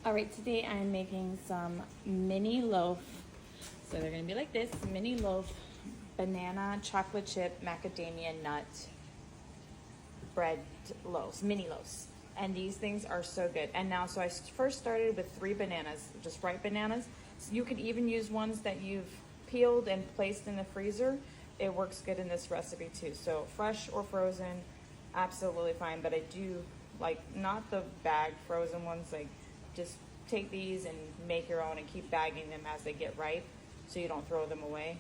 All right, today I'm making some mini loaf. So they're gonna be like this, mini loaf, banana, chocolate chip, macadamia nut, bread loaves, mini loaves. And these things are so good. And now, so I first started with 3 bananas, just ripe bananas. So you could even use ones that you've peeled and placed in the freezer. It works good in this recipe too. So fresh or frozen, absolutely fine. But I do like not the bag frozen ones, like just take these and make your own and keep bagging them as they get ripe so you don't throw them away,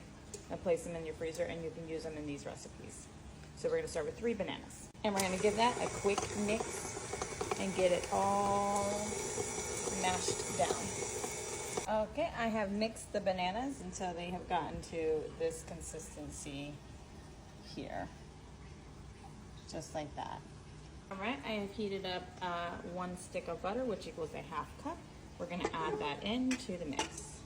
and place them in your freezer and you can use them in these recipes. So we're gonna start with 3 bananas. And we're gonna give that a quick mix and get it all mashed down. Okay, I have mixed the bananas until they have gotten to this consistency here, just like that. All right, I have heated up 1 stick of butter, which equals a 1/2 cup. We're gonna add that into the mix.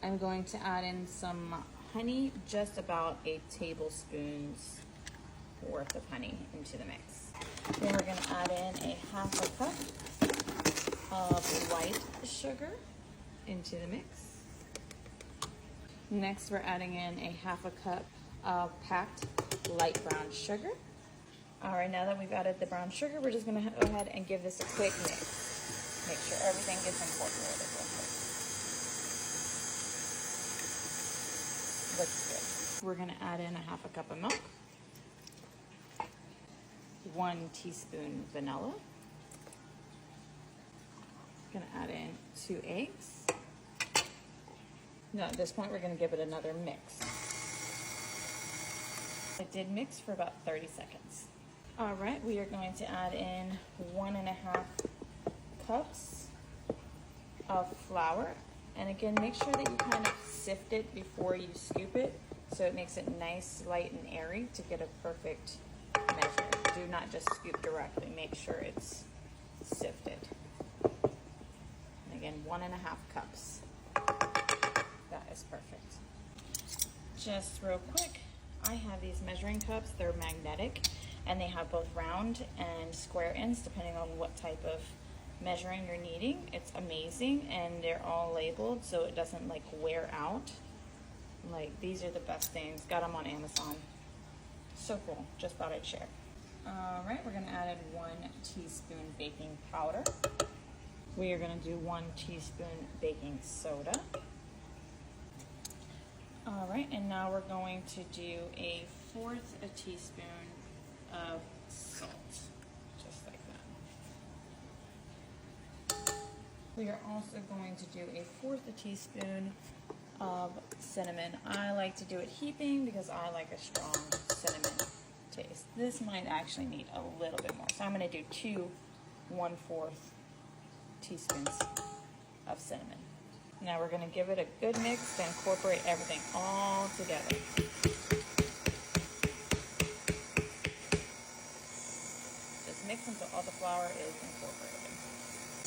I'm going to add in some honey, just about a tablespoon's worth of honey into the mix. Then we're gonna add in a 1/2 cup of white sugar into the mix. Next, we're adding in a 1/2 cup of packed light brown sugar. All right, now that we've added the brown sugar, we're just gonna go ahead and give this a quick mix. Make sure everything gets incorporated real quick. Looks good. We're gonna add in a 1/2 cup of milk, 1 teaspoon vanilla. Gonna add in 2 eggs. Now at this point, we're gonna give it another mix. It did mix for about 30 seconds. All right, we are going to add in 1.5 cups of flour. And again, make sure that you kind of sift it before you scoop it, so it makes it nice, light, and airy to get a perfect measure. Do not just scoop directly, make sure it's sifted. And again, 1.5 cups. That is perfect. Just real quick, I have these measuring cups. They're magnetic, and they have both round and square ends depending on what type of measuring you're needing. It's amazing, and they're all labeled so it doesn't like wear out. Like, these are the best things. Got them on Amazon. So cool. Just thought I'd share. All right, we're gonna add in 1 teaspoon baking powder. We are gonna do 1 teaspoon baking soda. All right, and now we're going to do 1/4 teaspoon of salt, just like that. We are also going to do 1/4 teaspoon of cinnamon. I like to do it heaping because I like a strong cinnamon taste. This might actually need a little bit more, so I'm gonna do 2 1/4 teaspoons of cinnamon. Now we're gonna give it a good mix to incorporate everything all together. Just mix until all the flour is incorporated.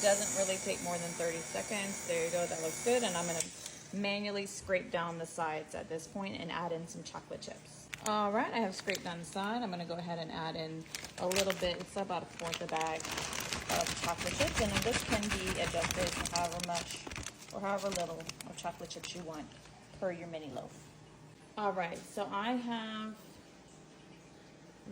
Doesn't really take more than 30 seconds. There you go, that looks good. And I'm gonna manually scrape down the sides at this point and add in some chocolate chips. All right, I have scraped down the side. I'm gonna go ahead and add in a little bit, it's about 1/4 bag of chocolate chips. And then this can be adjusted to however much or however little of chocolate chips you want per your mini loaf. All right, so I have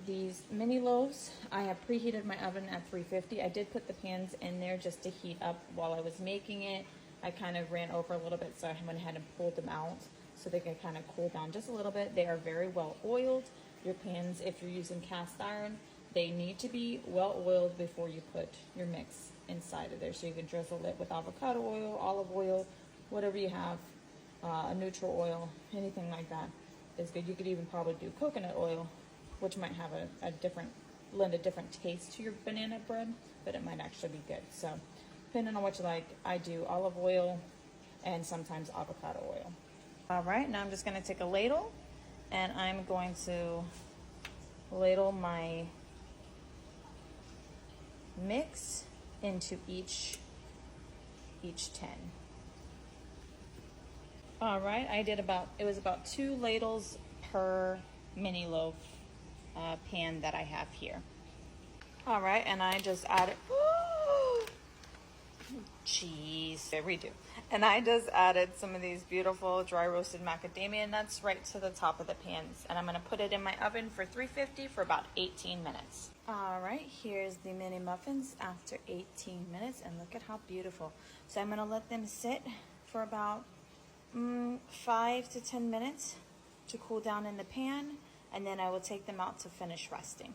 these mini loaves. I have preheated my oven at 350. I did put the pans in there just to heat up while I was making it. I kind of ran over a little bit, so I went ahead and pulled them out so they can kind of cool down just a little bit. They are very well oiled. Your pans, if you're using cast iron, they need to be well oiled before you put your mix inside of there. So you can drizzle it with avocado oil, olive oil, whatever you have, a neutral oil, anything like that is good. You could even probably do coconut oil, which might have lend a different taste to your banana bread, but it might actually be good. So depending on what you like, I do olive oil and sometimes avocado oil. All right, now I'm just gonna take a ladle and I'm going to ladle my mix into each tin. All right, it was about 2 ladles per mini loaf pan that I have here. All right, and I just added, Cheese. There we do. And I just added some of these beautiful dry roasted macadamia nuts right to the top of the pans. And I'm gonna put it in my oven for 350 for about 18 minutes. All right, here's the mini muffins after 18 minutes, and look at how beautiful. So I'm gonna let them sit for about 5 to 10 minutes to cool down in the pan, and then I will take them out to finish resting.